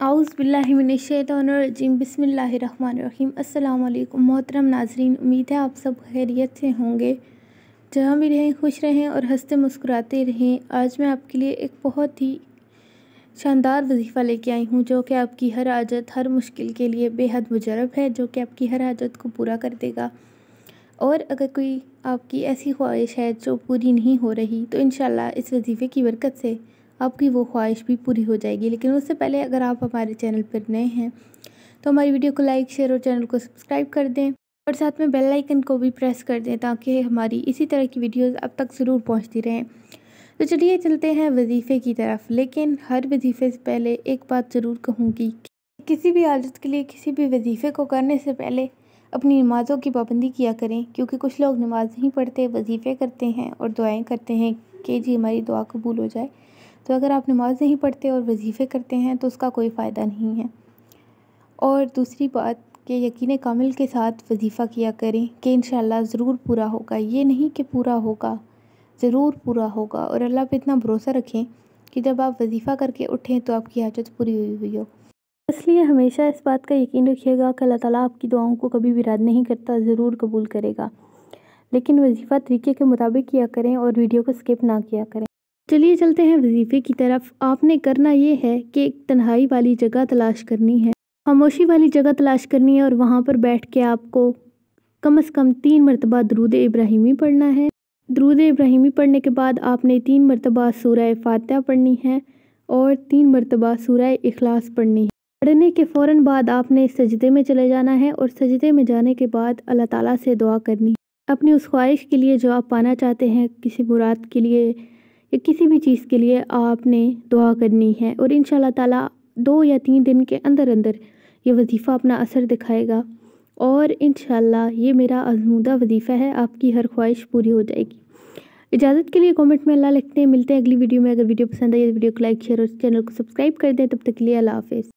औज़ुबिल्लाहिमिनश्शैतानिर्रजीम बिस्मिल्लाहिर्रहमानिर्रहीम। अस्सलाम वालेकुम मोहतरम नाज़रीन, उम्मीद है आप सब खैरियत से होंगे। जहाँ भी रहें खुश रहें और हंसते मुस्कुराते रहें। आज मैं आपके लिए एक बहुत ही शानदार वजीफ़ा लेके आई हूँ जो कि आपकी हर हाजत, हर मुश्किल के लिए बेहद मुजरब है, जो कि आपकी हर हाजत को पूरा कर देगा। और अगर कोई आपकी ऐसी ख्वाहिश है जो पूरी नहीं हो रही तो इंशाल्लाह इस वजीफ़े की बरकत से आपकी वो ख्वाहिश भी पूरी हो जाएगी। लेकिन उससे पहले अगर आप हमारे चैनल पर नए हैं तो हमारी वीडियो को लाइक, शेयर और चैनल को सब्सक्राइब कर दें और साथ में बेल आइकन को भी प्रेस कर दें ताकि हमारी इसी तरह की वीडियोस अब तक ज़रूर पहुंचती रहें। तो चलिए चलते हैं वजीफ़े की तरफ। लेकिन हर वजीफ़े से पहले एक बात ज़रूर कहूँगी, किसी भी हाजत के लिए किसी भी वजीफ़े को करने से पहले अपनी नमाज़ों की पाबंदी किया करें, क्योंकि कुछ लोग नमाज़ नहीं पढ़ते, वजीफ़े करते हैं और दुआएँ करते हैं कि जी हमारी दुआ कबूल हो जाए। तो अगर आप नमाज़ नहीं पढ़ते और वजीफ़े करते हैं तो उसका कोई फ़ायदा नहीं है। और दूसरी बात कि यकीन कामिल के साथ वजीफ़ा किया करें कि इंशाअल्लाह ज़रूर पूरा होगा। ये नहीं कि पूरा होगा, ज़रूर पूरा होगा। और अल्लाह पे इतना भरोसा रखें कि जब आप वजीफ़ा करके उठें तो आपकी हाजत पूरी हुई हो। इसलिए हमेशा इस बात का यकीन रखिएगा कि अल्लाह ताला आपकी दुआओं को कभी भी रद्द नहीं करता, ज़रूर कबूल करेगा। लेकिन वजीफ़ा तरीके के मुताबिक किया करें और वीडियो को स्किप ना किया करें। चलिए चलते हैं वजीफ़े की तरफ। आपने करना ये है कि एक तन्हाई वाली जगह तलाश करनी है, खामोशी वाली जगह तलाश करनी है और वहाँ पर बैठ के आपको कम से कम 3 मरतबा दरूद इब्राहिमी पढ़ना है। दरूद इब्राहिमी पढ़ने के बाद आपने 3 मरतबा सूरह फातिहा पढ़नी है और 3 मरतबा सूरह इखलास पढ़नी है। पढ़ने के फ़ौरन बाद आपने सजदे में चले जाना है और सजदे में जाने के बाद अल्लाह ताला से दुआ करनी है, अपनी उस ख्वाहिश के लिए जो आप पाना चाहते हैं, किसी मुराद के लिए या किसी भी चीज़ के लिए आपने दुआ करनी है। और इंशाअल्लाह ताला 2 या 3 दिन के अंदर अंदर ये वजीफ़ा अपना असर दिखाएगा और इंशाअल्लाह ये मेरा आज़मूदा वजीफ़ा है, आपकी हर ख्वाहिश पूरी हो जाएगी। इजाज़त के लिए कमेंट में अल्लाह लिखते हैं। मिलते हैं अगली वीडियो में। अगर वीडियो पसंद आई तो वीडियो को लाइक, शेयर और चैनल को सब्सक्राइब कर दें। तब तक के लिए अल्लाह हाफ़िज़।